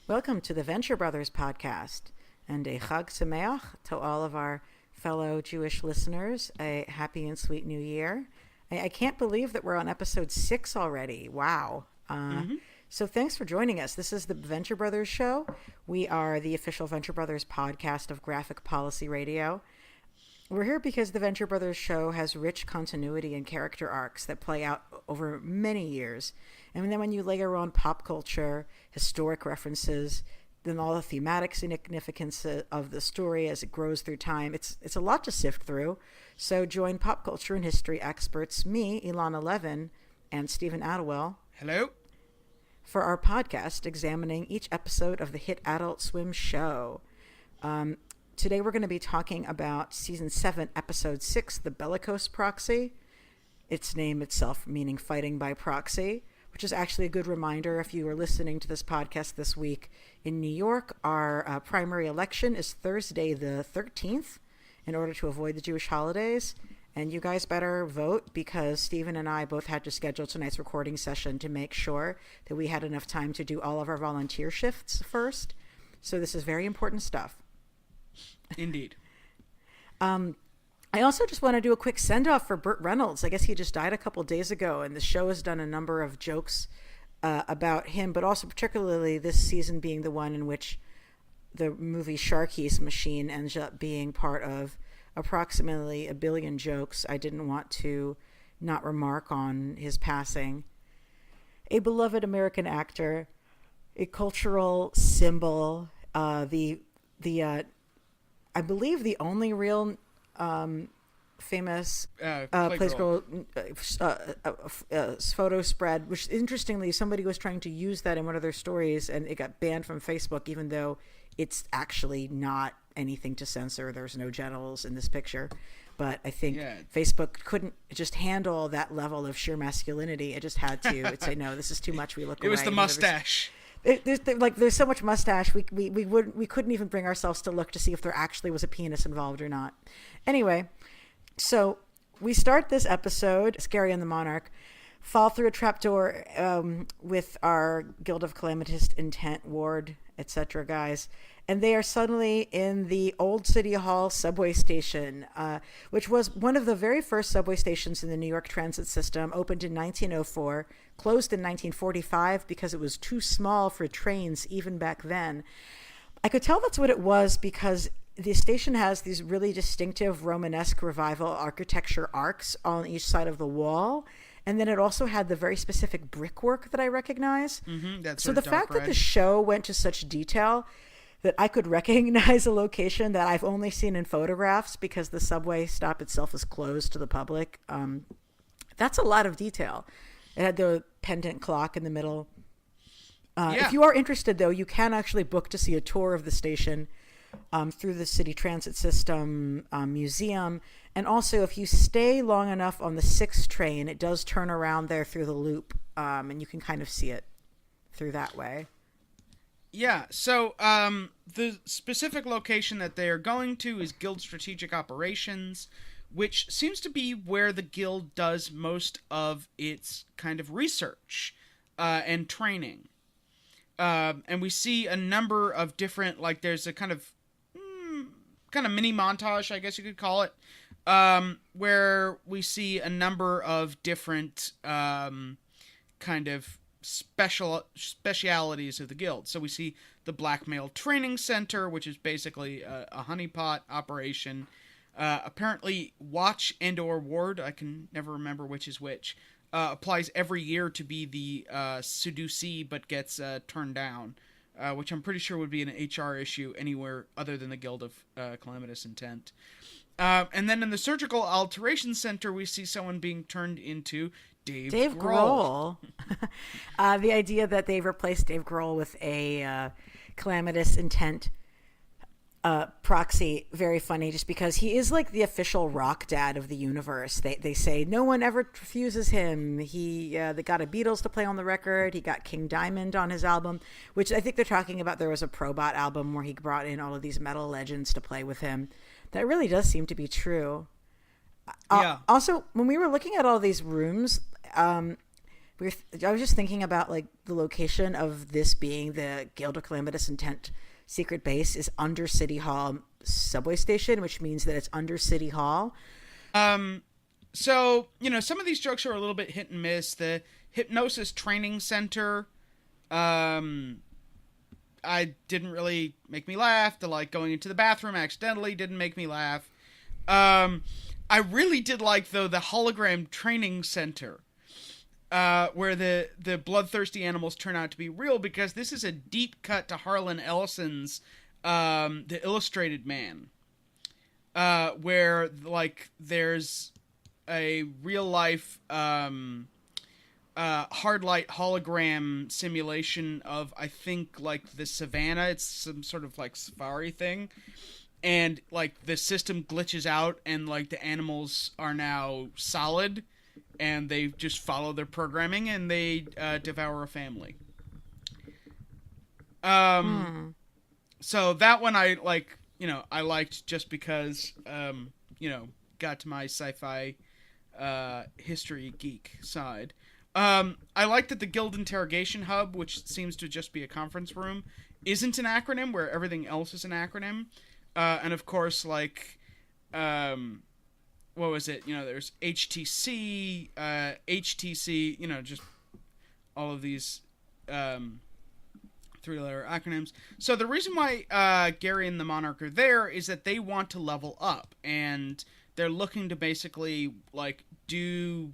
Welcome to the Venture Brothers podcast, and a Chag Sameach to all of our fellow Jewish listeners. A happy and sweet new year. I can't believe that we're on episode 6 already. Wow. So thanks for joining us. This is the Venture Brothers show. We are the official Venture Brothers podcast of Graphic Policy Radio. We're here because the Venture Brothers show has rich continuity and character arcs that play out over many years. And then when you layer on pop culture, historic references, then all the thematic significance of the story as it grows through time, it's a lot to sift through. So join pop culture and history experts, me, Elana Levin, and Stephen Attewell. Hello. For our podcast examining each episode of the hit Adult Swim show. Today we're going to be talking about Season 7, Episode 6, The Bellicose Proxy. Its name itself meaning fighting by proxy, which is actually a good reminder if you are listening to this podcast this week. In New York, our primary election is Thursday the 13th in order to avoid the Jewish holidays. And you guys better vote because Stephen and I both had to schedule tonight's recording session to make sure that we had enough time to do all of our volunteer shifts first. So this is very important stuff. Indeed. I also just want to do a quick send-off for Burt Reynolds. I guess he just died a couple days ago, and the show has done a number of jokes about him, but also particularly this season being the one in which the movie Sharky's Machine ends up being part of approximately 1 billion jokes. I didn't want to not remark on his passing. A beloved American actor, a cultural symbol, I believe the only real famous Playgirl photo spread, which interestingly somebody was trying to use that in one of their stories and it got banned from Facebook, even though it's actually not anything to censor. There's no genitals in this picture, but I think Facebook couldn't just handle that level of sheer masculinity. It just had to say, no, this is too much. We look away. It was the mustache. There's so much mustache we couldn't even bring ourselves to look to see if there actually was a penis involved or not. Anyway, so we start this episode, Scary and the Monarch, fall through a trapdoor with our Guild of Calamitous Intent ward, etc. guys, and they are suddenly in the old City Hall subway station, which was one of the very first subway stations in the New York transit system, opened in 1904, closed in 1945 because it was too small for trains even back then. I could tell that's what it was because the station has these really distinctive Romanesque revival architecture arcs on each side of the wall. And then it also had the very specific brickwork that I recognize. So the fact that the show went to such detail that I could recognize a location that I've only seen in photographs because the subway stop itself is closed to the public, that's a lot of detail. It had the pendant clock in the middle. If you are interested, though, you can actually book to see a tour of the station through the city transit system museum. And also, if you stay long enough on the 6th train, it does turn around there through the loop, and you can kind of see it through that way. Yeah, so the specific location that they are going to is Guild Strategic Operations, which seems to be where the Guild does most of its kind of research and training. And we see a number of different, like there's a kind of mini montage, I guess you could call it, where we see a number of different kind of specialities of the Guild. So we see the Blackmail Training Center, which is basically a honeypot operation. Apparently, Watch and or Ward, I can never remember which is which, applies every year to be the Seducee, but gets turned down, which I'm pretty sure would be an HR issue anywhere other than the Guild of Calamitous Intent. And then in the Surgical Alteration Center, we see someone being turned into Dave Grohl. The idea that they've replaced Dave Grohl with a Calamitous Intent proxy, very funny, just because he is like the official rock dad of the universe. They say no one ever refuses him. They got a Beatles to play on the record. He got King Diamond on his album, which I think they're talking about. There was a Probot album where he brought in all of these metal legends to play with him. That really does seem to be true. Also, when we were looking at all these rooms, I was just thinking about like the location of this being the Guild of Calamitous Intent secret base is under City Hall subway station, which means that it's under City Hall. So, some of these jokes are a little bit hit and miss. The Hypnosis Training Center, I didn't really make me laugh. The, like, going into the bathroom accidentally didn't make me laugh. I really did like, though, the Hologram Training Center, where the bloodthirsty animals turn out to be real, because this is a deep cut to Harlan Ellison's The Illustrated Man, where, like, there's a real-life hard light hologram simulation of, I think, like, the savannah. It's some sort of, like, safari thing. And, like, the system glitches out, and, like, the animals are now solid, and they just follow their programming, and they devour a family. So that one I, like, I liked just because, got to my sci-fi history geek side. I like that the Guild Interrogation Hub, which seems to just be a conference room, isn't an acronym, where everything else is an acronym. And of course, like, what was it? There's HTC, HTC, just all of these three-letter acronyms. So the reason why Gary and the Monarch are there is that they want to level up, and they're looking to basically, like, do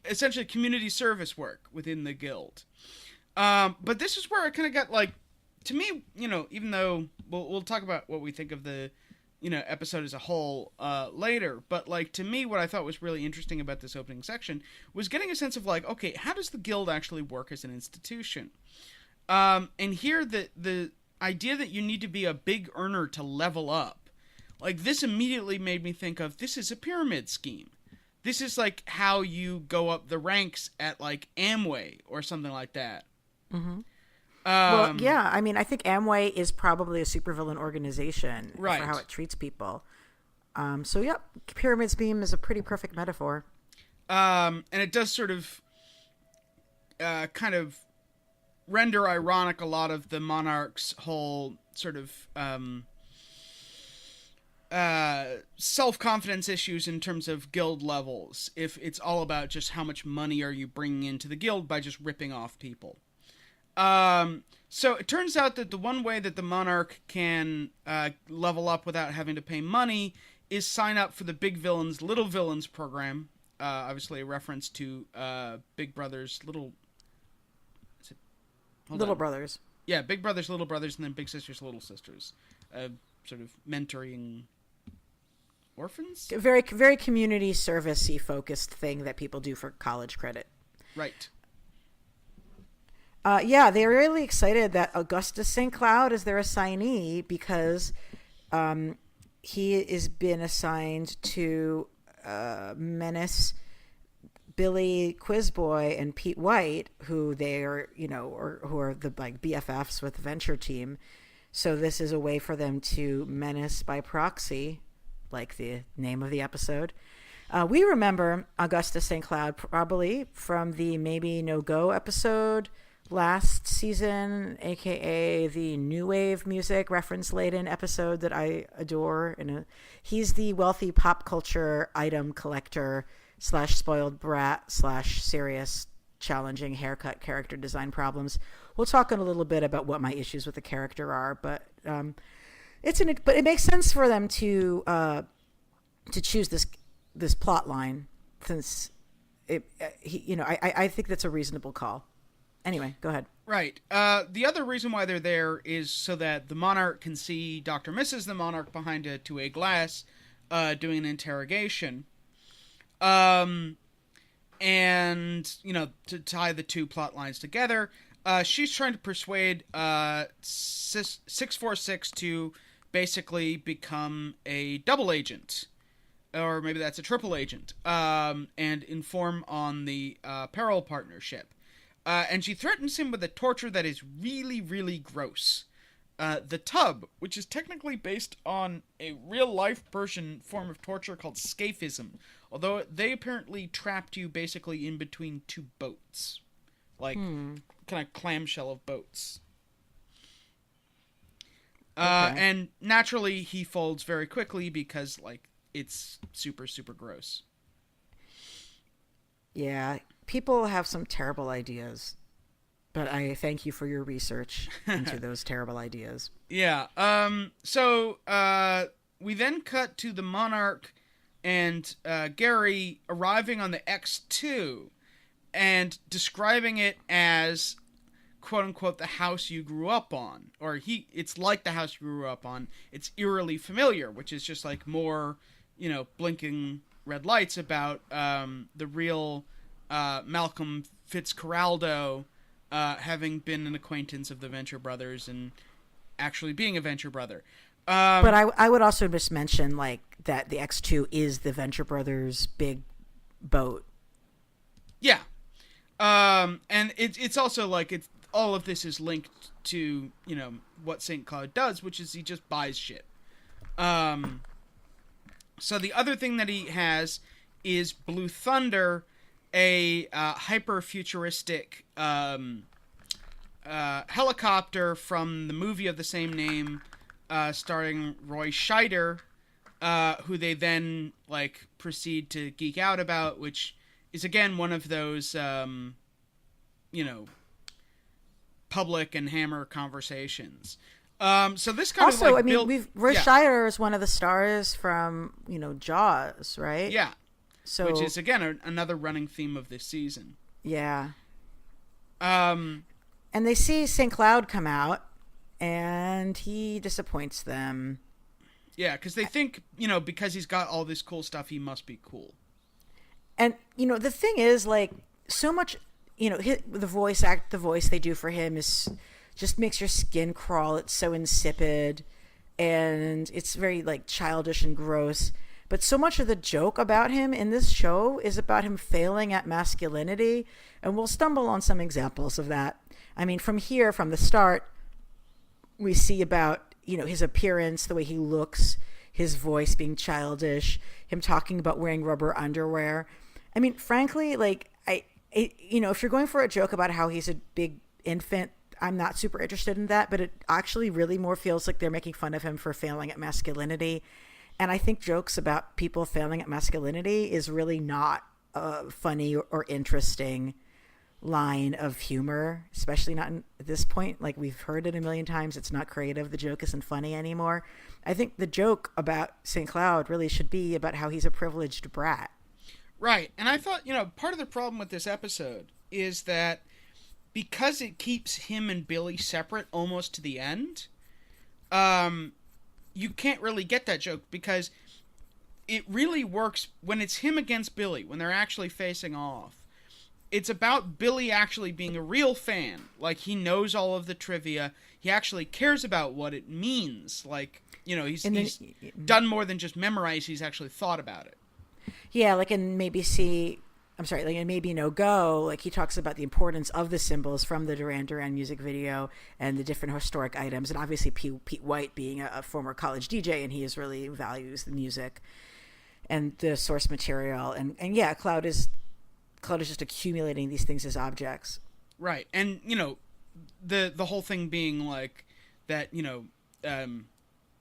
essentially community service work within the guild. But this is where I kind of got, like, to me, even though we'll talk about what we think of the, episode as a whole later, but, like, to me, what I thought was really interesting about this opening section was getting a sense of, like, okay, how does the guild actually work as an institution? And here, the idea that you need to be a big earner to level up, like, this immediately made me think of, this is a pyramid scheme. This is, like, how you go up the ranks at, like, Amway or something like that. Mm-hmm. Well, yeah, I mean, I think Amway is probably a supervillain organization for how it treats people. So, yeah, pyramid scheme is a pretty perfect metaphor. And it does sort of kind of render ironic a lot of the Monarch's whole sort of self-confidence issues in terms of guild levels, if it's all about just how much money are you bringing into the guild by just ripping off people. So it turns out that the one way that the Monarch can level up without having to pay money is sign up for the Big Villains, Little Villains program. Obviously a reference to Big Brothers, Little... Little Brothers. Yeah, Big Brothers, Little Brothers, and then Big Sisters, Little Sisters. Sort of mentoring orphans? A very, very community service-y focused thing that people do for college credit. Right. Yeah, they're really excited that Augustus St. Cloud is their assignee because he has been assigned to menace Billy Quizboy and Pete White, who they are, or who are the, like, BFFs with the Venture Team. So this is a way for them to menace by proxy, like the name of the episode. We remember Augustus St. Cloud probably from the Maybe No Go episode last season, aka the new wave music reference laden episode that I adore. He's the wealthy pop culture item collector / spoiled brat / serious challenging haircut character design problems. We'll talk in a little bit about what my issues with the character are, but but it makes sense for them to choose this plot line, since I think that's a reasonable call. Anyway, go ahead. Right. The other reason why they're there is so that the Monarch can see Dr. Mrs. the Monarch behind a two-way glass doing an interrogation. And, to tie the two plot lines together, she's trying to persuade 646 to basically become a double agent. Or maybe that's a triple agent. And inform on the Peril Partnership. And she threatens him with a torture that is really, really gross. The tub, which is technically based on a real-life Persian form of torture called scaphism, Although they apparently trapped you basically in between two boats. Like, kind of clamshell of boats. Okay. And naturally, he folds very quickly because, like, it's super, super gross. Yeah, people have some terrible ideas, but I thank you for your research into those terrible ideas. Yeah. So we then cut to the Monarch and Gary arriving on the X2 and describing it as quote unquote the house you grew up on, or it's like the house you grew up on. It's eerily familiar, which is just like more, blinking red lights about the real Malcolm Fitzcarraldo having been an acquaintance of the Venture Brothers and actually being a Venture Brother. But I would also just mention like that the X2 is the Venture Brothers' big boat. Yeah. And it's also like all of this is linked to, what St. Cloud does, which is he just buys shit. So the other thing that he has is Blue Thunder, a hyper-futuristic helicopter from the movie of the same name, starring Roy Scheider, who they then like proceed to geek out about, which is again one of those public and Hammer conversations. So this kind also, of like Roy Scheider is one of the stars from Jaws, right? Yeah. So which is again another running theme of this season. Yeah. And they see St. Cloud come out, and he disappoints them. Yeah, because they think because he's got all this cool stuff, he must be cool. And the thing is, like, so much, the voice they do for him is just makes your skin crawl. It's so insipid, and it's very like childish and gross. But so much of the joke about him in this show is about him failing at masculinity, and we'll stumble on some examples of that. I mean, from the start, we see about his appearance, the way he looks, his voice being childish, him talking about wearing rubber underwear. I mean, frankly, like if you're going for a joke about how he's a big infant, I'm not super interested in that. But it actually really more feels like they're making fun of him for failing at masculinity. And I think jokes about people failing at masculinity is really not a funny or interesting line of humor, especially not at this point. Like, we've heard it a million times. It's not creative. The joke isn't funny anymore. I think the joke about St. Cloud really should be about how he's a privileged brat. Right. And I thought, part of the problem with this episode is that because it keeps him and Billy separate almost to the end, you can't really get that joke because it really works when it's him against Billy, when they're actually facing off. It's about Billy actually being a real fan. Like, he knows all of the trivia. He actually cares about what it means. Like, he's done more than just memorize. He's actually thought about it. Yeah, like in Maybe in Maybe No Go, like he talks about the importance of the symbols from the Duran Duran music video and the different historic items. And obviously Pete White being a former college DJ, and he really values the music and the source material. And yeah, Cloud is just accumulating these things as objects. Right. And, the whole thing being like that,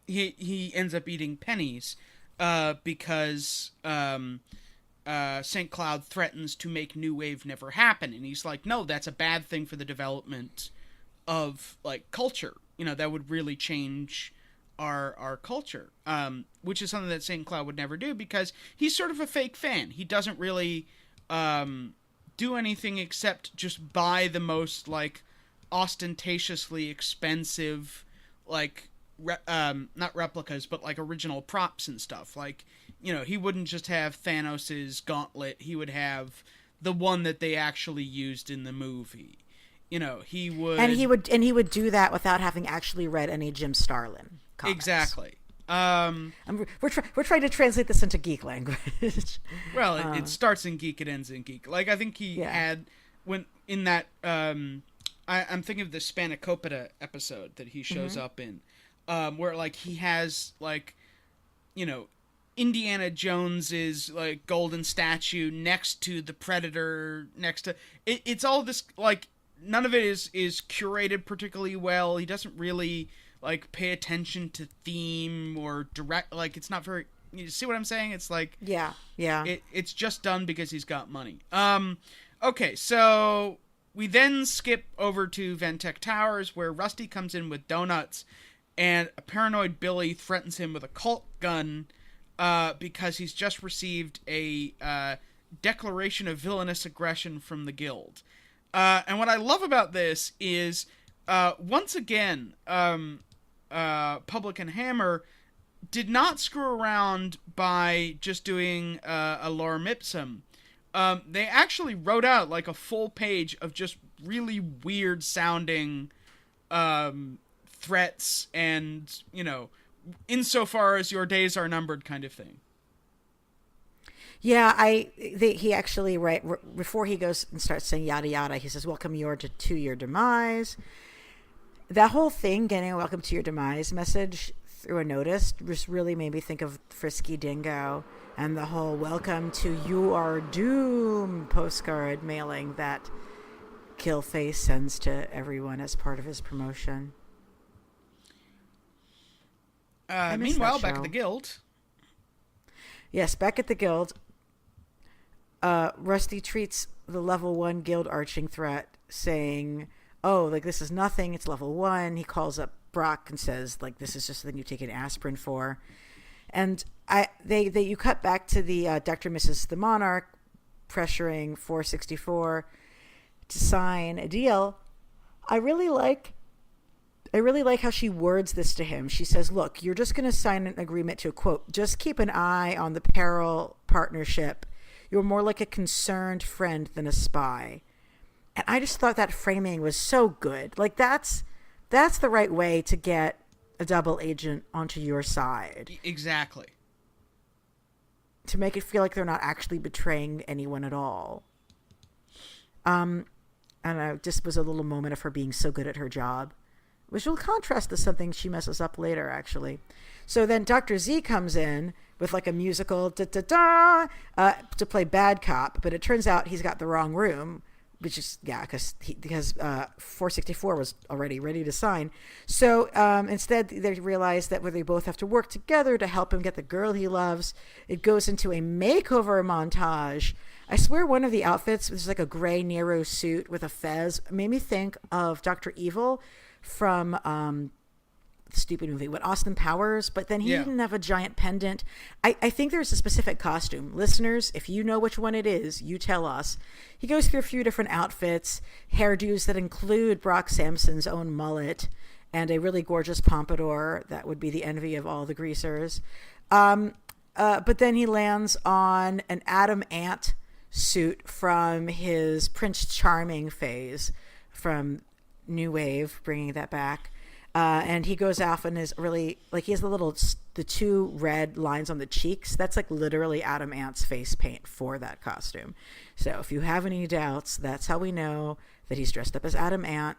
he ends up eating pennies because St. Cloud threatens to make New Wave never happen. And he's like, no, that's a bad thing for the development of, like, culture. That would really change our culture, which is something that St. Cloud would never do because he's sort of a fake fan. He doesn't really do anything except just buy the most, like, ostentatiously expensive, like, not replicas, but like original props and stuff. Like, he wouldn't just have Thanos's gauntlet. He would have the one that they actually used in the movie. He would, and he would do that without having actually read any Jim Starlin comics. Exactly. We're trying to translate this into geek language. Well, it starts in geek, it ends in geek. Like, I think he had when in that I'm thinking of the Spanakopita episode that he shows up in. Where, like, he has, like, Indiana Jones's like golden statue next to the Predator, next to it's all this like none of it is curated particularly well. He doesn't really like pay attention to theme or direct, like it's not very, you see what I'm saying? It's like yeah. It's just done because he's got money. Okay, so we then skip over to Ventech Towers where Rusty comes in with donuts and a paranoid Billy threatens him with a Colt gun because he's just received a declaration of villainous aggression from the guild. And what I love about this is, once again, Public and Hammer did not screw around by just doing a lorem ipsum. They actually wrote out like a full page of just really weird sounding threats and, insofar as your days are numbered kind of thing. Yeah, he actually, right before he goes and starts saying yada yada, he says, welcome to your demise. That whole thing, getting a welcome to your demise message through a notice, just really made me think of Frisky Dingo and the whole welcome to you are doom postcard mailing that Killface sends to everyone as part of his promotion. Meanwhile, back at the guild. Yes, back at the guild, Rusty treats the level 1 guild arching threat, saying, oh, like this is nothing, it's level 1. He calls up Brock and says, like, this is just something you take an aspirin for. And you cut back to the Dr. Mrs. the Monarch pressuring 464 to sign a deal. I really like how she words this to him. She says, look, you're just going to sign an agreement to, quote, just keep an eye on the peril partnership. You're more like a concerned friend than a spy. And I just thought that framing was so good. Like that's the right way to get a double agent onto your side. Exactly. To make it feel like they're not actually betraying anyone at all. And just was a little moment of her being so good at her job, which will contrast to something she messes up later, actually. So then Dr. Z comes in with like a musical da-da-da to play bad cop, but it turns out he's got the wrong room, which is, because 464 was already ready to sign. So instead, they realize that they both have to work together to help him get the girl he loves. It goes into a makeover montage. I swear one of the outfits was like a gray Nero suit with a fez. It made me think of Dr. Evil from the stupid movie with Austin Powers, but then he didn't have a giant pendant. I think there's a specific costume. Listeners, if you know which one it is, you tell us. He goes through a few different outfits, hairdos that include Brock Sampson's own mullet and a really gorgeous pompadour that would be the envy of all the greasers. But then he lands on an Adam Ant suit from his Prince Charming phase from New Wave, bringing that back. And he goes off and is really, like, he has the two red lines on the cheeks. That's like literally Adam Ant's face paint for that costume. So if you have any doubts, that's how we know that he's dressed up as Adam Ant.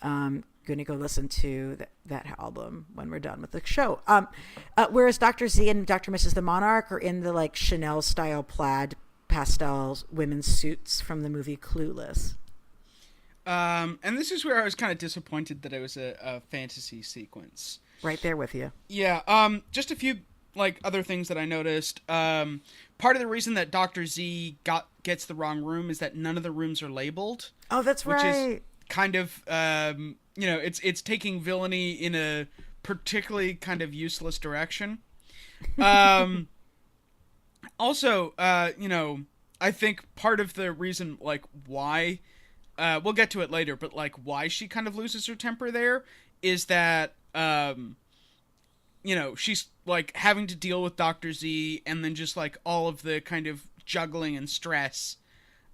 Going to go listen to that album when we're done with the show. Whereas Dr. Z and Dr. Mrs. the Monarch are in the like Chanel style plaid pastels women's suits from the movie Clueless. And this is where I was kind of disappointed that it was a fantasy sequence. Right there with you. Yeah. Just a few like other things that I noticed. Part of the reason that Dr. Z gets the wrong room is that none of the rooms are labeled. Oh, that's right. Which is kind of it's taking villainy in a particularly kind of useless direction. Also, I think part of the reason like why. We'll get to it later, but like why she kind of loses her temper there is that, she's like having to deal with Dr. Z and then just like all of the kind of juggling and stress.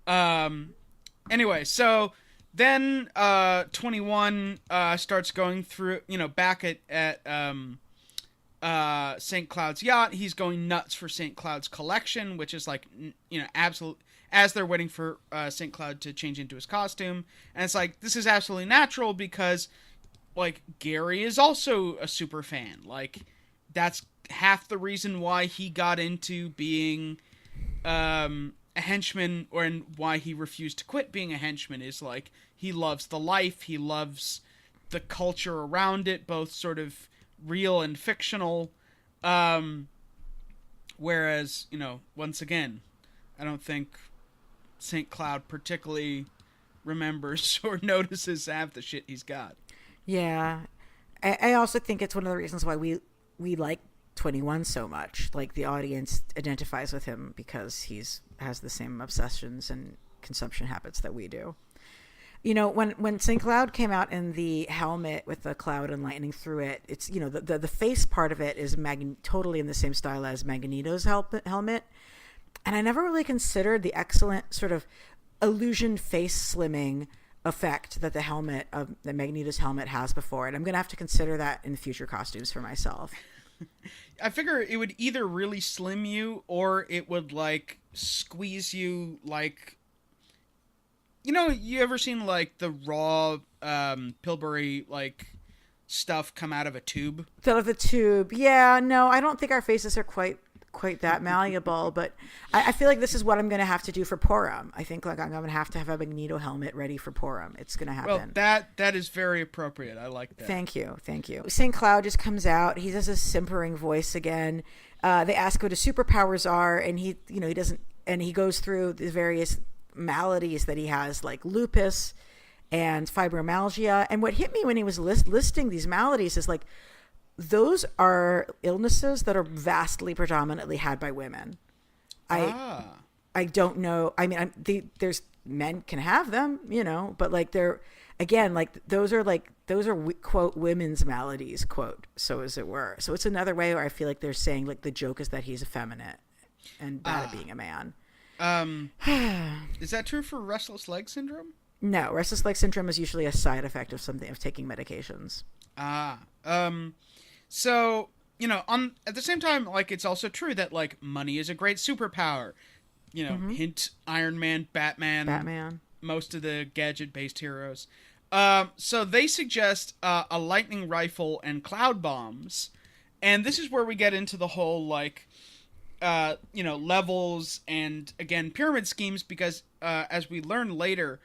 Anyway, so then 21 starts going through, back at St. Cloud's yacht. He's going nuts for St. Cloud's collection, which is like, absolute. As they're waiting for St. Cloud to change into his costume. And it's like, this is absolutely natural because, like, Gary is also a super fan. Like, that's half the reason why he got into being a henchman, and why he refused to quit being a henchman, is like he loves the life, he loves the culture around it, both sort of real and fictional. Whereas, once again, I don't think St. Cloud particularly remembers or notices half the shit he's got. Yeah. I also think it's one of the reasons why we like 21 so much. Like, the audience identifies with him because has the same obsessions and consumption habits that we do. When St. Cloud came out in the helmet with the cloud and lightning through it, it's, the face part of it is totally in the same style as Magneto's helmet. And I never really considered the excellent sort of illusion face slimming effect that the Magneto's helmet has before. And I'm going to have to consider that in future costumes for myself. I figure it would either really slim you, or it would, like, squeeze you, like... you ever seen, like, the raw Pillsbury, like, stuff come out of a tube? Out of a tube. Yeah, no, I don't think our faces are quite that malleable, but I feel like this is what I'm going to have to do for Purim. I think, like, I'm going to have a Magneto helmet ready for Purim. It's going to happen. Well, that is very appropriate. I like that. Thank you. St. Cloud just comes out. He does a simpering voice again. They ask what his superpowers are, and he doesn't, and he goes through the various maladies that he has, like lupus and fibromyalgia. And what hit me when he was listing these maladies is, like, those are illnesses that are vastly predominantly had by women. I don't know. I mean, there's men can have them, but, like, they're, again, like, those are quote women's maladies, quote, so as it were. So it's another way where I feel like they're saying, like, the joke is that he's effeminate and bad at being a man. Is that true for restless leg syndrome? No, restless leg syndrome is usually a side effect of taking medications. So, at the same time, like, it's also true that, like, money is a great superpower. Hint Iron Man, Batman, most of the gadget-based heroes. So they suggest a lightning rifle and cloud bombs, and this is where we get into the whole, like, levels and, again, pyramid schemes, because as we learn later,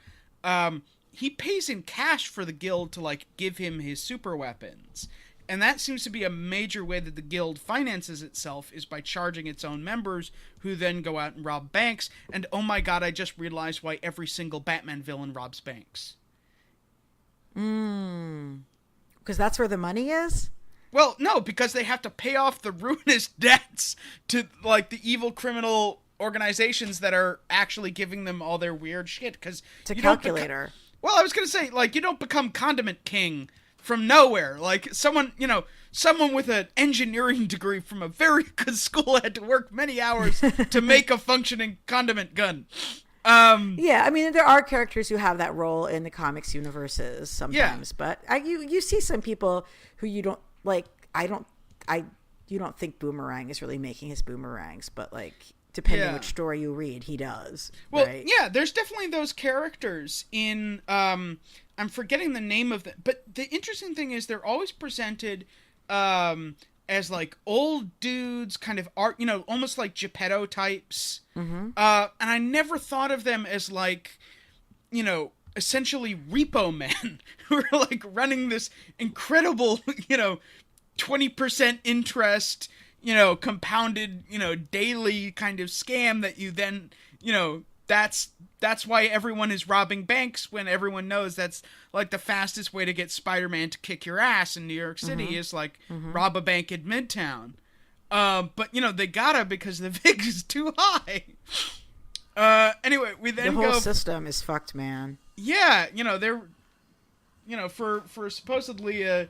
he pays in cash for the guild to, like, give him his super weapons. And that seems to be a major way that the guild finances itself, is by charging its own members, who then go out and rob banks. And oh my god, I just realized why every single Batman villain robs banks. Because that's where the money is? Well, no, because they have to pay off the ruinous debts to, like, the evil criminal organizations that are actually giving them all their weird shit. Because it's a calculator. Well, I was going to say, like, you don't become Condiment King from nowhere. Like, someone with an engineering degree from a very good school had to work many hours to make a functioning condiment gun. Yeah, I mean, there are characters who have that role in the comics universes sometimes, but you see some people who you don't like. You don't think Boomerang is really making his boomerangs, but, like, depending which story you read, he does. Well, right? Yeah, there's definitely those characters in. I'm forgetting the name of them, but the interesting thing is they're always presented as, like, old dudes, kind of art, almost like Geppetto types. Mm-hmm. And I never thought of them as, like, essentially repo men who are, like, running this incredible, 20% interest, compounded, daily kind of scam that you then, that's why everyone is robbing banks, when everyone knows that's, like, the fastest way to get Spider-Man to kick your ass in New York City is, like, rob a bank in Midtown. But, they gotta, because the VIG is too high. Anyway, we then the whole system is fucked, man. Yeah, they're, for supposedly a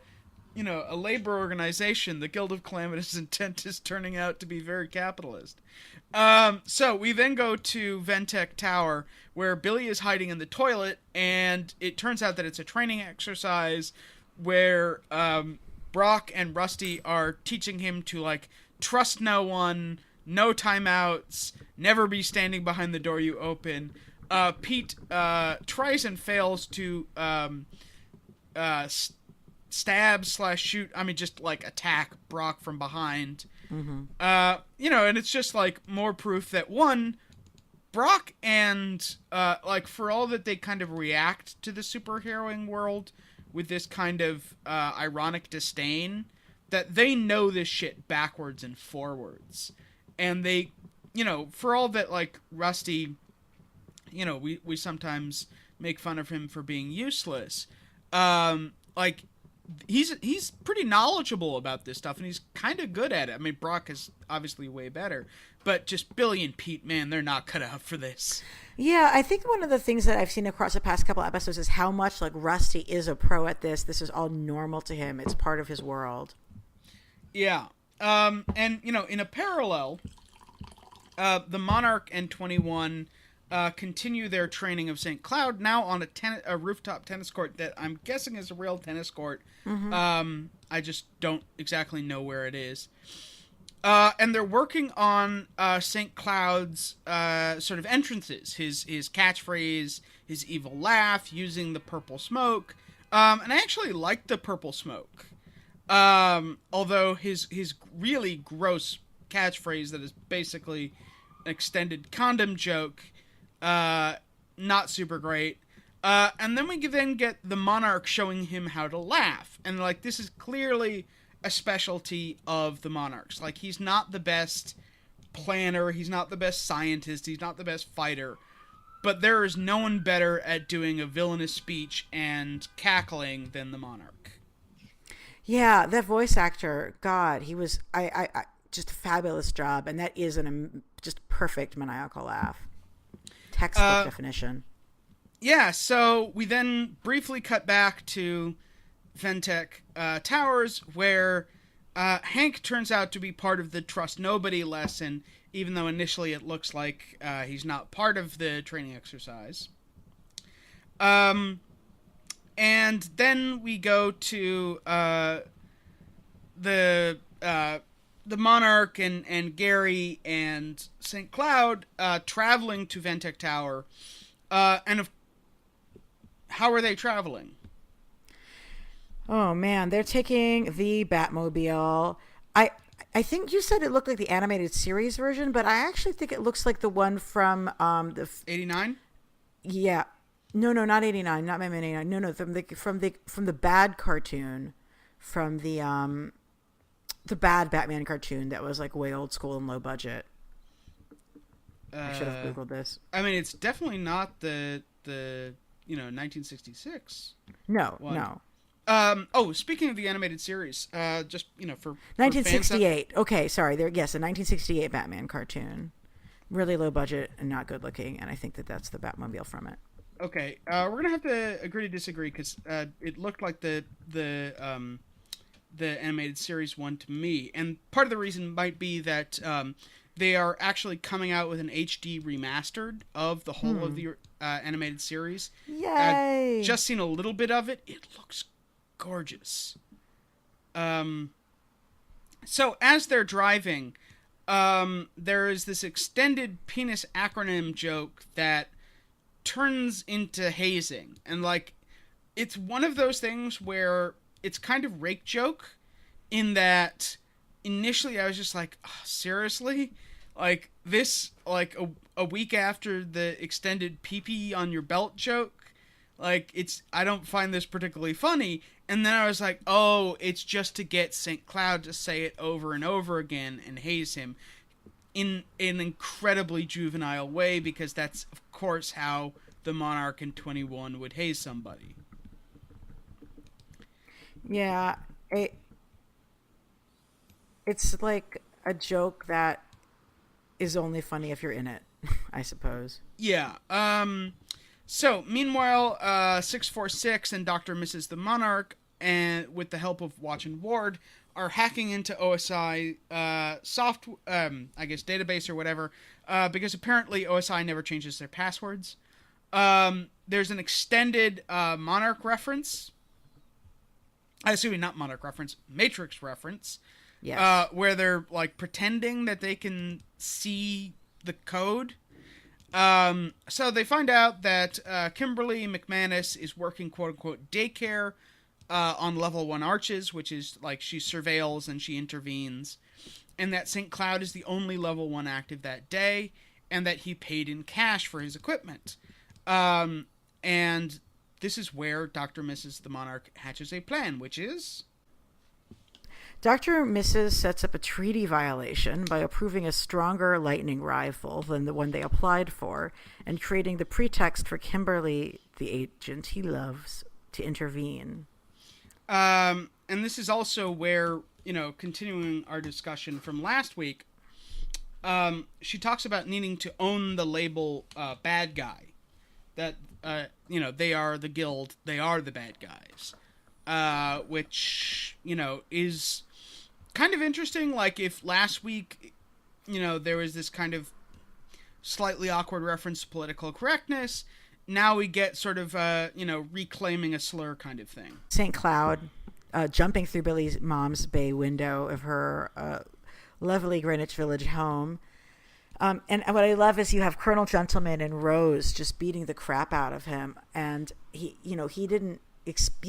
labor organization, the Guild of Calamitous Intent is turning out to be very capitalist. So we then go to Ventech Tower, where Billy is hiding in the toilet, and it turns out that it's a training exercise where Brock and Rusty are teaching him to, like, trust no one, no timeouts, never be standing behind the door you open. Pete tries and fails to stab/shoot, just, like, attack Brock from behind. And it's just like more proof that one, Brock and like for all that they kind of react to the superheroing world with this kind of ironic disdain, that they know this shit backwards and forwards. And they, for all that, like, Rusty, we sometimes make fun of him for being useless. Like, he's pretty knowledgeable about this stuff, and he's kind of good at it. I mean, Brock is obviously way better. But just Billy and Pete, man, they're not cut out for this. Yeah, I think one of the things that I've seen across the past couple episodes is how much, like, Rusty is a pro at this. This is all normal to him. It's part of his world. Yeah. And, in a parallel, the Monarch and 21 continue their training of St. Cloud, now on a rooftop tennis court that I'm guessing is a real tennis court. I just don't exactly know where it is. And they're working on St. Cloud's sort of entrances, his catchphrase, his evil laugh, using the purple smoke. And I actually like the purple smoke. Although his really gross catchphrase that is basically an extended condom joke, not super great. And then we then get the Monarch showing him how to laugh. And, like, this is clearly a specialty of the Monarchs. Like, he's not the best planner, he's not the best scientist, he's not the best fighter, but there is no one better at doing a villainous speech and cackling than the Monarch. Yeah, that voice actor, God, he was I just a fabulous job, and that is just perfect maniacal laugh. Textbook definition. Yeah, so we then briefly cut back to Ventech Towers, where Hank turns out to be part of the Trust Nobody lesson, even though initially it looks like he's not part of the training exercise. And then we go to the Monarch and Gary and St. Cloud traveling to Ventech Tower. How are they traveling? Oh, man, they're taking the Batmobile. I think you said it looked like the animated series version, but I actually think it looks like the one from the 89. Yeah, no, not 89, not Batman 89. No, from the bad cartoon, from the bad Batman cartoon that was like way old school and low budget. I should have Googled this. I mean, it's definitely not the 1966. No, one. No. Speaking of the animated series, just, for 1968. Okay, sorry. A 1968 Batman cartoon. Really low budget and not good looking, and I think that's the Batmobile from it. Okay, we're going to have to agree to disagree, because it looked like the animated series one to me, and part of the reason might be that they are actually coming out with an HD remastered of the whole of the animated series. Yay! I've just seen a little bit of it. It looks gorgeous. So as they're driving, there is this extended penis acronym joke that turns into hazing. And, like, it's one of those things where it's kind of rake joke in that initially I was just like, oh, seriously? Like, this, like, a week after the extended pee-pee on your belt joke? Like, I don't find this particularly funny. And then I was like, oh, it's just to get St. Cloud to say it over and over again and haze him in an incredibly juvenile way, because that's, of course, how the Monarch in 21 would haze somebody. Yeah, it's like a joke that is only funny if you're in it, I suppose. Yeah. So, meanwhile, 646 and Dr. and Mrs. the Monarch, and with the help of Watch and Ward, are hacking into OSI database or whatever, because apparently OSI never changes their passwords. There's an extended Monarch reference. Not Monarch reference, Matrix reference. Yes. Where they're, like, pretending that they can see the code. So they find out that Kimberly McManus is working quote-unquote daycare on level 1 arches, which is, like, she surveils and she intervenes. and that St. Cloud is the only level 1 active that day, and that he paid in cash for his equipment. And this is where Dr. Mrs. the Monarch hatches a plan, which is... Dr. Mrs. sets up a treaty violation by approving a stronger lightning rifle than the one they applied for, and creating the pretext for Kimberly, the agent he loves, to intervene. And this is also where, continuing our discussion from last week, she talks about needing to own the label bad guy. That, they are the guild, they are the bad guys. Which, is kind of interesting. Like, if last week, there was this kind of slightly awkward reference to political correctness, now we get sort of, reclaiming a slur kind of thing. St. Cloud jumping through Billy's mom's bay window of her lovely Greenwich Village home. And what I love is you have Colonel Gentleman and Rose just beating the crap out of him. And he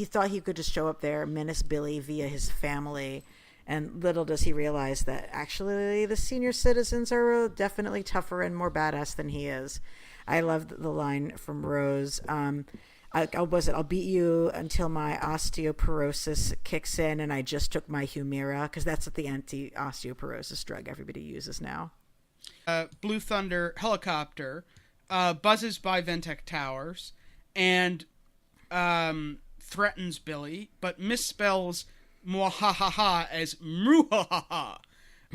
thought he could just show up there, menace Billy via his family. And little does he realize that actually the senior citizens are definitely tougher and more badass than he is. I love the line from Rose. I'll beat you until my osteoporosis kicks in, and I just took my Humira, because that's what the anti-osteoporosis drug everybody uses now. Blue Thunder helicopter buzzes by Ventech Towers and threatens Billy, but misspells mwahaha as mruhaha.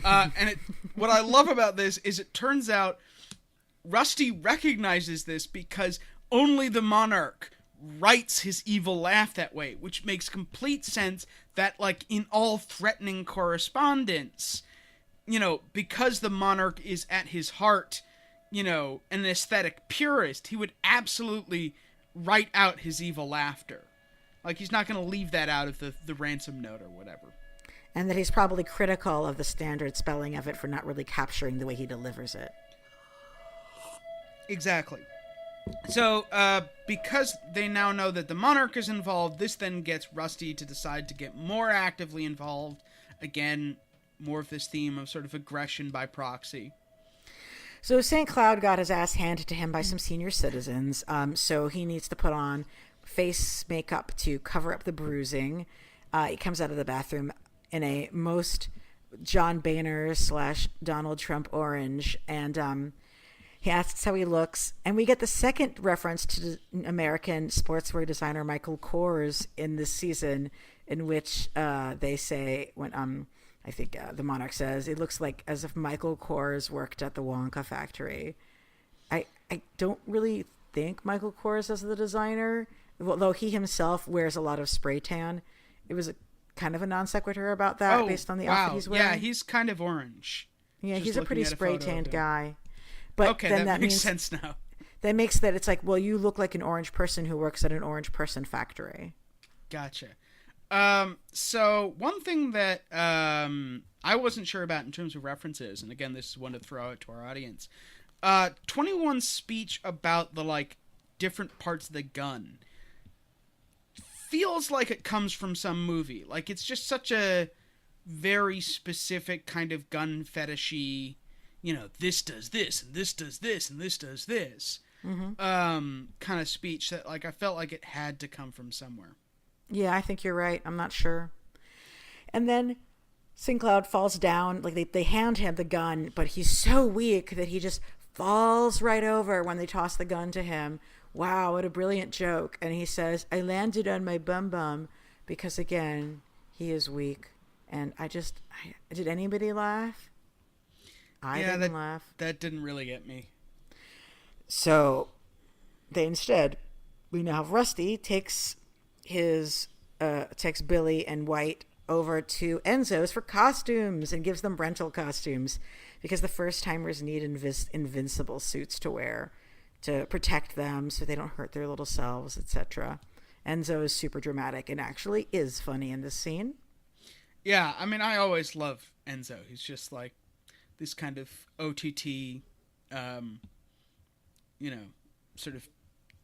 And what I love about this is it turns out Rusty recognizes this because only the Monarch writes his evil laugh that way, which makes complete sense that, like, in all threatening correspondence, because the Monarch is at his heart, an aesthetic purist, he would absolutely write out his evil laughter. Like, he's not going to leave that out of the ransom note or whatever. And that he's probably critical of the standard spelling of it for not really capturing the way he delivers it. Exactly. So, because they now know that the Monarch is involved, this then gets Rusty to decide to get more actively involved. Again, more of this theme of sort of aggression by proxy. So St. Cloud got his ass handed to him by some senior citizens, so he needs to put on face makeup to cover up the bruising. He comes out of the bathroom in a most John Boehner / Donald Trump orange, and he asks how he looks, and we get the second reference to American sportswear designer Michael Kors in this season, in which they say, when I think the Monarch says, it looks like as if Michael Kors worked at the Wonka factory. I don't really think Michael Kors is the designer, although he himself wears a lot of spray tan. It was kind of a non sequitur about that based on the outfit he's wearing. Yeah, he's kind of orange. Yeah, he's a pretty spray tanned guy. But okay, then that makes sense now. That makes that it's like, well, you look like an orange person who works at an orange person factory. Gotcha. So one thing that I wasn't sure about in terms of references, and again, this is one to throw out to our audience. 21's speech about the, like, different parts of the gun feels like it comes from some movie. Like, it's just such a very specific kind of gun fetishy, this does this, and this does this, and this does this, kind of speech that, like, I felt like it had to come from somewhere. Yeah, I think you're right. I'm not sure. And then St. Cloud falls down. Like, they hand him the gun, but he's so weak that he just falls right over when they toss the gun to him. Wow, what a brilliant joke. And he says, I landed on my bum because, again, he is weak. And did anybody laugh? I didn't laugh. That didn't really get me. So we now have Rusty takes Billy and White over to Enzo's for costumes and gives them rental costumes because the first timers need invincible suits to wear to protect them so they don't hurt their little selves, etc. Enzo is super dramatic and actually is funny in this scene. Yeah, I mean, I always love Enzo. He's just like this kind of OTT, sort of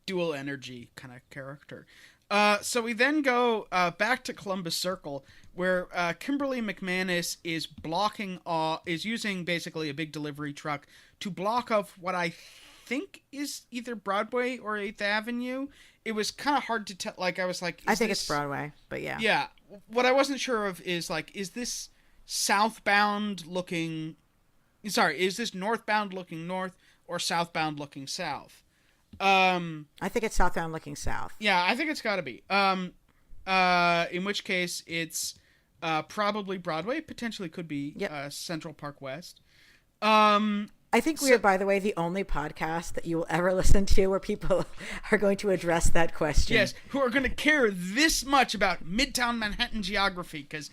dual energy kind of character. So we then go back to Columbus Circle, where Kimberly McManus is using basically a big delivery truck to block off what I think is either Broadway or 8th Avenue. It was kind of hard to tell. Like, I was like, I think it's Broadway, but yeah. Yeah. What I wasn't sure of is, like, is this southbound looking... Sorry, is this northbound looking north or southbound looking south? I think it's southbound looking south. Yeah, I think it's got to be. In which case, it's probably Broadway. Potentially could be Central Park West. I think we are, by the way, the only podcast that you will ever listen to where people are going to address that question. Yes, who are going to care this much about Midtown Manhattan geography, because,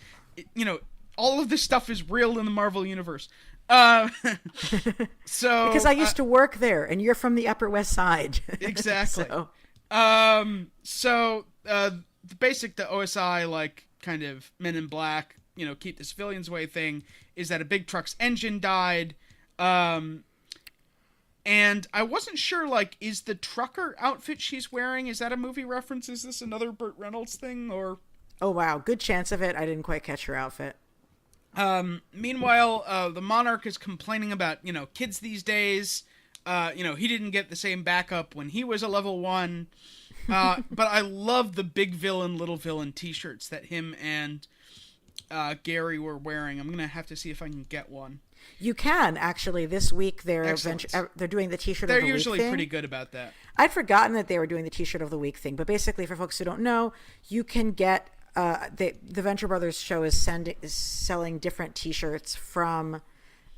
all of this stuff is real in the Marvel Universe. So because I used to work there, and you're from the Upper West Side. Exactly. So the OSI, like, kind of Men in Black, keep the civilians away thing, is that a big truck's engine died. And I wasn't sure, like, is the trucker outfit she's wearing, is that a movie reference? Is this another Burt Reynolds thing, or? Oh, wow. Good chance of it. I didn't quite catch her outfit. Meanwhile, the Monarch is complaining about, kids these days. He didn't get the same backup when he was a level 1. But I love the big villain, little villain t-shirts that him and Gary were wearing. I'm going to have to see if I can get one. You can, actually. This week they're doing the t-shirt of the week thing. They're usually pretty good about that. I'd forgotten that they were doing the t-shirt of the week thing, but basically, for folks who don't know, you can get the Venture Brothers show is selling different t-shirts from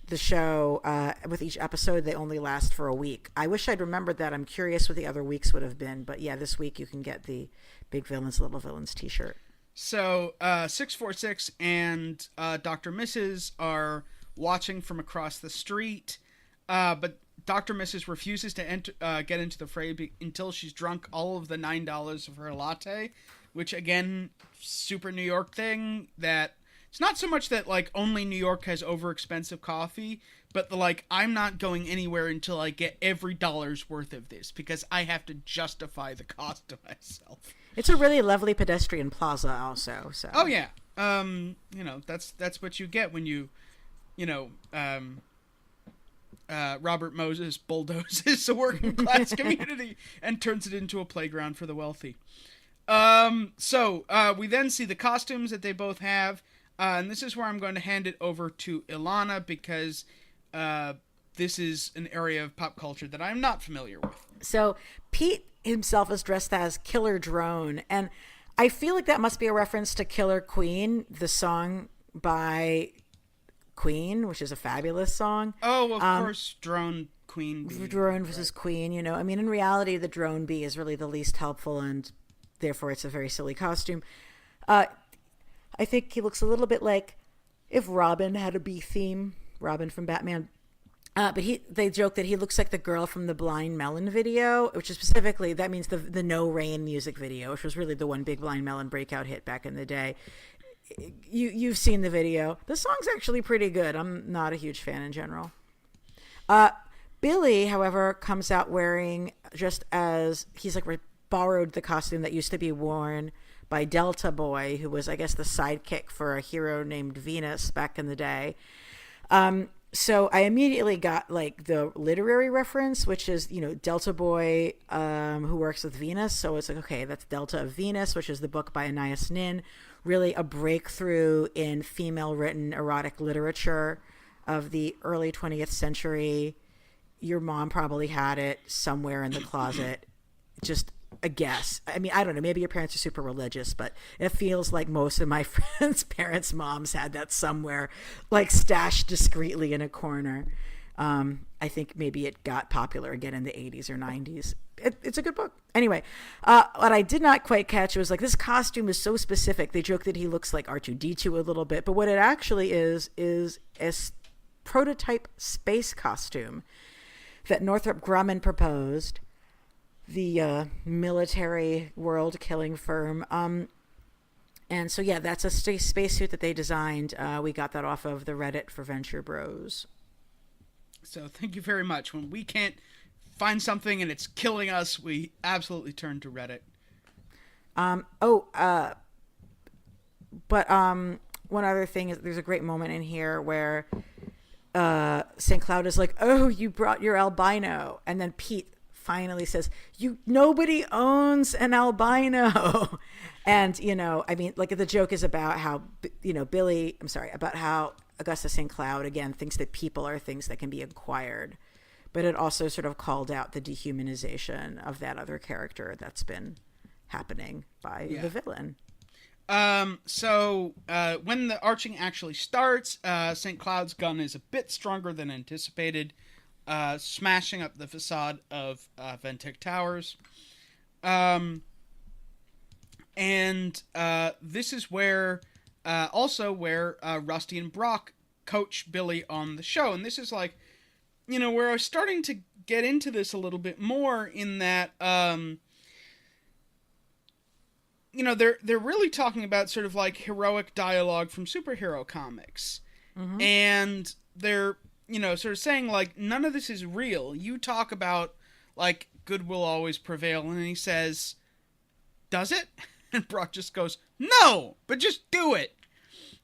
the show. With each episode, they only last for a week. I wish I'd remembered that. I'm curious what the other weeks would have been, but yeah, this week you can get the Big Villains, Little Villains t-shirt. So 646 and Dr. Mrs. are watching from across the street, but Dr. Mrs. refuses to get into the fray until she's drunk all of the $9 of her latte, which, again, super New York thing, that it's not so much that, like, only New York has overexpensive coffee, but I'm not going anywhere until I get every dollar's worth of this, because I have to justify the cost to myself. It's a really lovely pedestrian plaza also, so. Oh, yeah. That's what you get when you Robert Moses bulldozes a working class community and turns it into a playground for the wealthy. So we then see the costumes that they both have, and this is where I'm going to hand it over to Elana, because this is an area of pop culture that I'm not familiar with. So Pete himself is dressed as Killer Drone, and I feel like that must be a reference to Killer Queen, the song by Queen, which is a fabulous song. Oh, of course, Drone Queen Bee. Drone versus Queen, I mean, in reality, the Drone Bee is really the least helpful, and therefore it's a very silly costume. I think he looks a little bit like if Robin had a bee theme, Robin from Batman. But they joke that he looks like the girl from the Blind Melon video, which is specifically, that means the No Rain music video, which was really the one big Blind Melon breakout hit back in the day. You've seen the video. The song's actually pretty good. I'm not a huge fan in general. Billy, however, comes out wearing just as he's borrowed the costume that used to be worn by Delta Boy, who was, I guess, the sidekick for a hero named Venus back in the day. So I immediately got the literary reference, which is, Delta Boy, who works with Venus. So it's okay, that's Delta of Venus, which is the book by Anais Nin, really a breakthrough in female written erotic literature of the early 20th century. Your mom probably had it somewhere in the closet. Just a guess. I mean, I don't know. Maybe your parents are super religious, but it feels like most of my friends' parents' moms had that somewhere, stashed discreetly in a corner. I think maybe it got popular again in the 80s or 90s. It's a good book. Anyway, what I did not quite catch was this costume is so specific. They joke that he looks like R2-D2 a little bit, but what it actually is a prototype space costume that Northrop Grumman proposed, the military world killing firm. And so, yeah, that's a spacesuit that they designed. We got that off of the Reddit for Venture Bros. So thank you very much. When we can't find something and it's killing us, we absolutely turn to Reddit. But one other thing is there's a great moment in here where St. Cloud is like, "Oh, you brought your albino," and then Pete finally says, "Nobody owns an albino," and I mean, like the joke is about how about how Augustus St. Cloud again thinks that people are things that can be acquired, but it also sort of called out the dehumanization of that other character that's been happening by the villain. So when the arching actually starts, St. Cloud's gun is a bit stronger than anticipated, smashing up the facade of Ventech Towers. And this is where Rusty and Brock coach Billy on the show. And this is like, where I was starting to get into this a little bit more in that, they're really talking about sort of like heroic dialogue from superhero comics. Mm-hmm. And they're, sort of saying like, none of this is real. You talk about like good will always prevail. And then he says, does it? And Brock just goes, no, but just do it.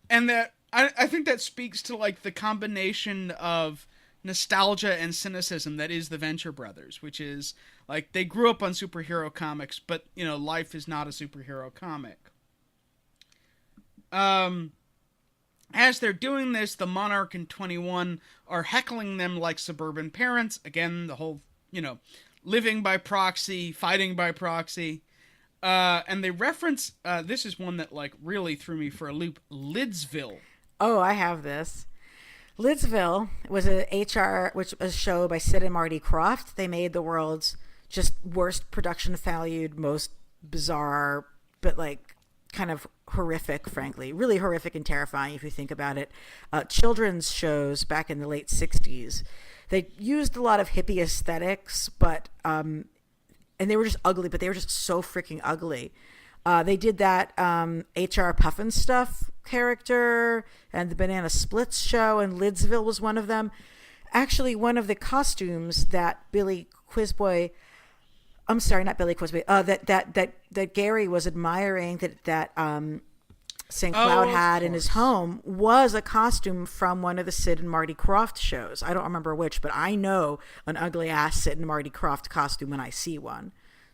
And that, I think that speaks to like the combination of nostalgia and cynicism that is the Venture Brothers, which is like they grew up on superhero comics, but life is not a superhero comic. As they're doing this, the Monarch and 21 are heckling them like suburban parents. Again, the whole living by proxy, fighting by proxy. And they reference this is one that like really threw me for a loop, Lidsville. Oh, I have this. Lidsville was which was a show by Sid and Marty Krofft. They made the world's just worst production valued, most bizarre, but like kind of horrific, frankly, really horrific and terrifying if you think about it. Children's shows back in the late 60s. They used a lot of hippie aesthetics, but and they were just ugly, but they were just so freaking ugly. They did that H.R. Puffin Stuff character and the Banana Splits show, and Lidsville was one of them. Actually, one of the costumes that Billy Quizboy, I'm sorry, not Billy Quizboy, that Gary was admiring that St. Cloud had in his home was a costume from one of the Sid and Marty Krofft shows. I don't remember which, but I know an ugly ass Sid and Marty Krofft costume when I see one.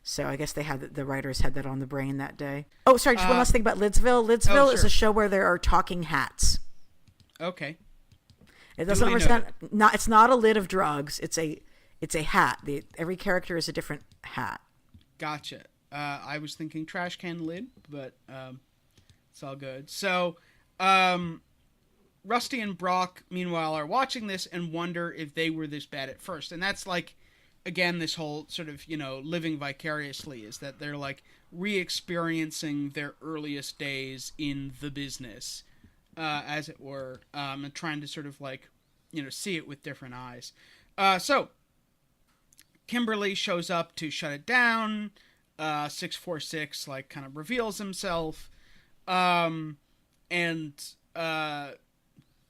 So I guess the writers had that on the brain that day. Oh, sorry, just one last thing about Lidsville. Lidsville is a show where there are talking hats. Okay. It doesn't represent it's not a lid of drugs. It's a hat. Every character is a different hat. Gotcha. I was thinking trash can lid, but it's all good. So Rusty and Brock, meanwhile, are watching this and wonder if they were this bad at first. And that's like, again, this whole sort of, living vicariously is that they're like re-experiencing their earliest days in the business, as it were, and trying to sort of like, see it with different eyes. So Kimberly shows up to shut it down. 646 like kind of reveals himself. And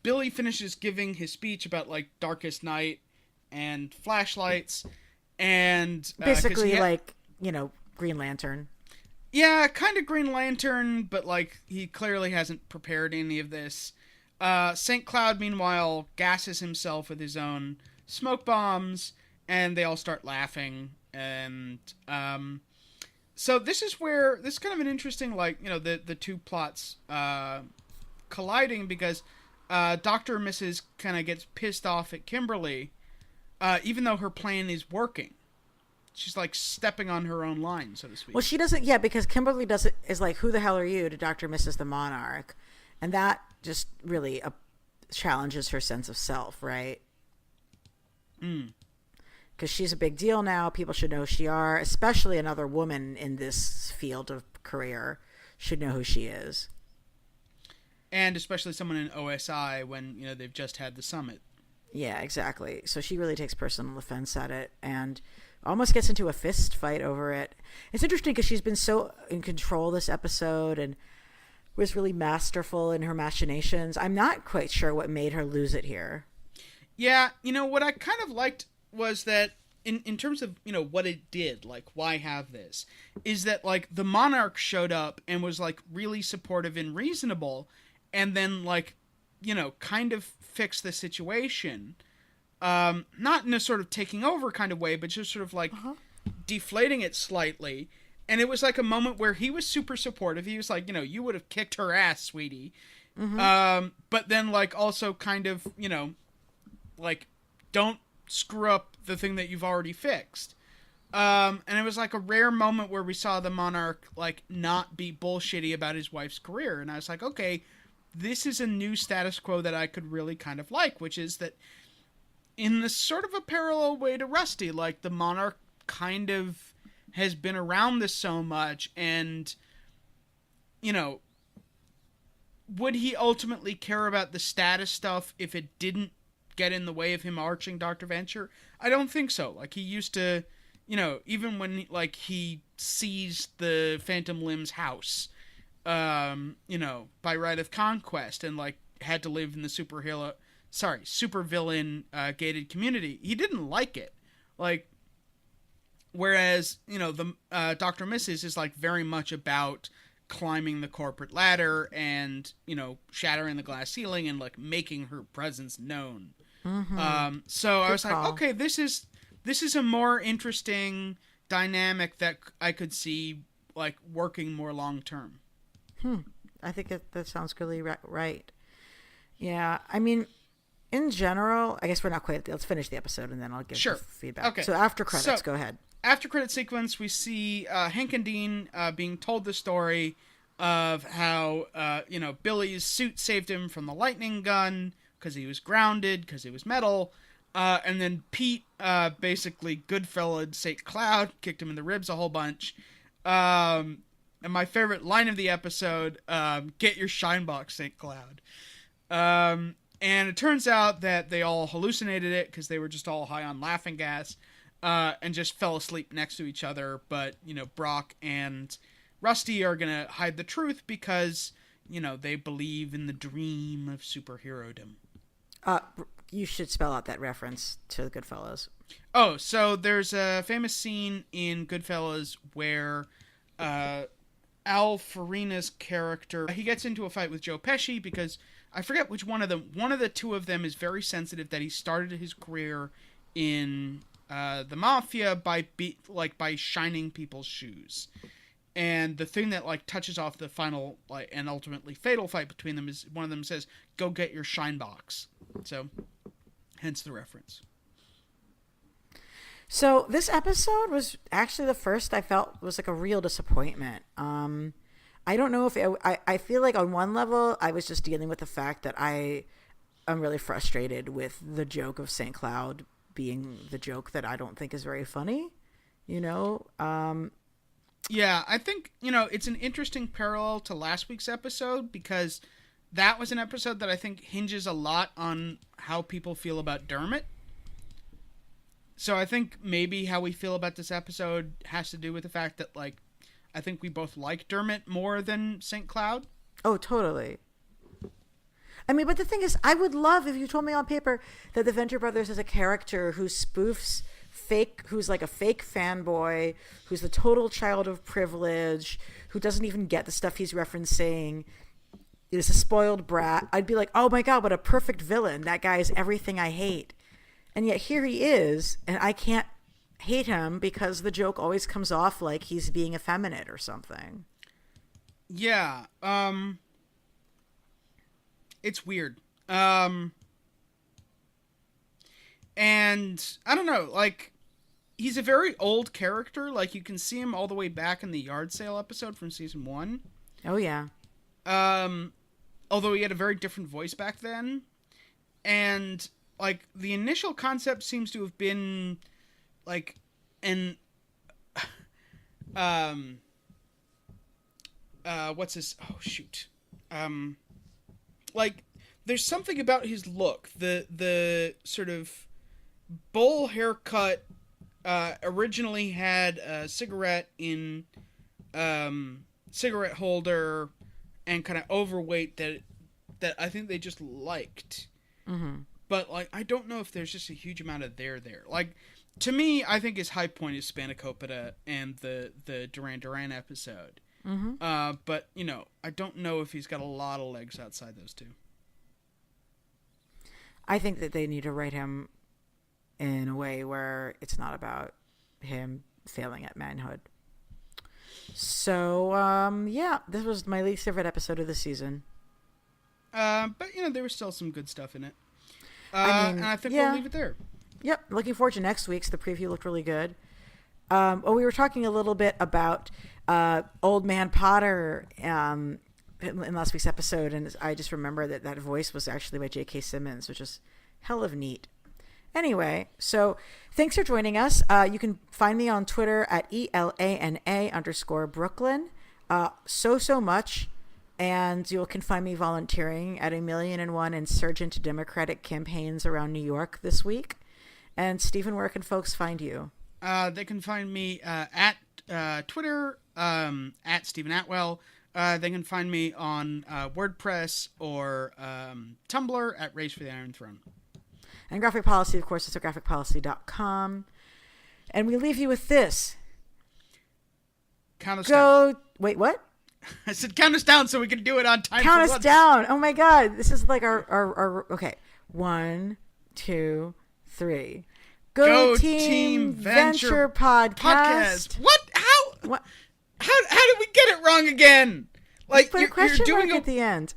Billy finishes giving his speech about like Darkest Night and flashlights. And basically Green Lantern. Yeah, kind of Green Lantern, but like he clearly hasn't prepared any of this. St. Cloud, meanwhile, gasses himself with his own smoke bombs, and they all start laughing. And so this is kind of an interesting, like, the two plots colliding, because Dr. and Mrs. kind of gets pissed off at Kimberly, even though her plan is working. She's like stepping on her own line, so to speak. Well, she doesn't, because Kimberly is like, who the hell are you to Dr. and Mrs. the Monarch? And that just really challenges her sense of self, right? Because she's a big deal now. People should know who she are, especially another woman in this field of career should know who she is. And especially someone in OSI when, they've just had the summit. Yeah, exactly. So she really takes personal offense at it and almost gets into a fist fight over it. It's interesting because she's been so in control this episode and was really masterful in her machinations. I'm not quite sure what made her lose it here. Yeah, what I kind of liked was that in terms of, you know, what it did, like, why have this, is that, like, the monarch showed up and was, like, really supportive and reasonable, and then, like, you know, kind of fixed the situation. Not in a sort of taking over kind of way, but just sort of, like, deflating it slightly. And it was, like, a moment where he was super supportive. He was like, you know, you would have kicked her ass, sweetie. But then, like, also kind of, you know, like, don't screw up the thing that you've already fixed. And it was like a rare moment where we saw the monarch, like, not be bullshitty about his wife's career. And I was like, okay, this is a new status quo that I could really kind of like, which is that in the sort of a parallel way to Rusty, like, the monarch kind of has been around this so much, and, you know, would he ultimately care about the status stuff if it didn't get in the way of him arching Dr. Venture? I don't think so. Like, he used to, you know, even when, like, he seized the Phantom Limb's house, you know, by right of conquest, and, like, had to live in the supervillain gated community, he didn't like it. Like, whereas, you know, the Dr. Mrs. is, like, very much about climbing the corporate ladder and, you know, shattering the glass ceiling and, like, making her presence known. So I was like, okay, this is a more interesting dynamic that I could see, like, working more long term. I think that sounds really right. Yeah, I mean, in general, I guess we're not quite. Let's finish the episode and then I'll give feedback. Okay. So after credits, go ahead. After credit sequence, we see Hank and Dean being told the story of how, you know, Billy's suit saved him from the lightning gun because he was grounded, because he was metal. And then Pete basically Goodfella'd St. Cloud, kicked him in the ribs a whole bunch. And my favorite line of the episode, get your shine box, St. Cloud. And it turns out that they all hallucinated it because they were just all high on laughing gas. And just fell asleep next to each other. But, you know, Brock and Rusty are going to hide the truth because, you know, they believe in the dream of superherodom. You should spell out that reference to the Goodfellas. Oh, so there's a famous scene in Goodfellas where Al Farina's character, he gets into a fight with Joe Pesci because I forget which one of them. One of the two of them is very sensitive that he started his career in the mafia by shining people's shoes, and the thing that, like, touches off the final, like, and ultimately fatal fight between them is one of them says, "Go get your shine box." So, hence the reference. So this episode was actually the first I felt was like a real disappointment. I don't know if I feel like on one level I was just dealing with the fact that I'm really frustrated with the joke of St. Cloud being the joke that I don't think is very funny, you know? Yeah, I think, you know, it's an interesting parallel to last week's episode because that was an episode that I think hinges a lot on how people feel about Dermot. So I think maybe how we feel about this episode has to do with the fact that, like, I think we both like Dermot more than St. Cloud. Oh, totally. I mean, but the thing is, I would love if you told me on paper that the Venture Brothers is a character who spoofs who's like a fake fanboy, who's the total child of privilege, who doesn't even get the stuff he's referencing, is a spoiled brat. I'd be like, oh my God, what a perfect villain. That guy is everything I hate. And yet here he is, and I can't hate him because the joke always comes off like he's being effeminate or something. Yeah, it's weird. And I don't know, like, he's a very old character. Like, you can see him all the way back in the yard sale episode from season 1. Oh, yeah. Although he had a very different voice back then. And, like, the initial concept seems to have been, like, what's his, oh, shoot. Like, there's something about his look. The sort of bowl haircut, originally had a cigarette in cigarette holder and kind of overweight that I think they just liked. Mm-hmm. But, like, I don't know if there's just a huge amount of there. Like, To me, I think his high point is Spanakopita and the Duran Duran episode. Mm-hmm. But, I don't know if he's got a lot of legs outside those two. I think that they need to write him in a way where it's not about him failing at manhood. So, this was my least favorite episode of the season. But, there was still some good stuff in it. And I think we'll leave it there. Yep. Looking forward to next week's. The preview looked really good. We were talking a little bit about Old Man Potter in last week's episode, and I just remember that voice was actually by J.K. Simmons, which is hell of neat. Anyway, so thanks for joining us. You can find me on Twitter at ELANA_Brooklyn. So much. And you can find me volunteering at 1,000,001 insurgent Democratic campaigns around New York this week. And Stephen, where can folks find you? They can find me at Twitter, at Stephen Attewell. They can find me on WordPress or Tumblr at Race for the Iron Throne. And Graphic Policy, of course, is at graphicpolicy.com. And we leave you with this. Count us down. Wait, what? I said count us down so we can do it on time. Count us down. Oh my God. This is like our okay. 1, 2, 3. Go Team Venture Podcast. What? How? What? How did we get it wrong again? Like put a question mark at the end.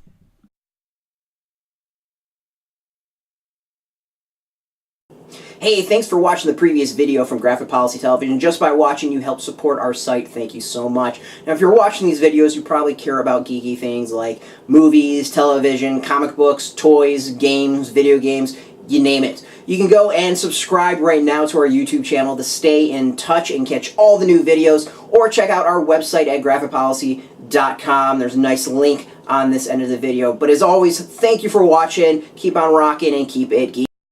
Hey, thanks for watching the previous video from Graphic Policy Television. Just by watching, you help support our site. Thank you so much. Now, if you're watching these videos, you probably care about geeky things like movies, television, comic books, toys, games, video games, you name it. You can go and subscribe right now to our YouTube channel to stay in touch and catch all the new videos, or check out our website at graphicpolicy.com. There's a nice link on this end of the video. But as always, thank you for watching. Keep on rocking and keep it geeky.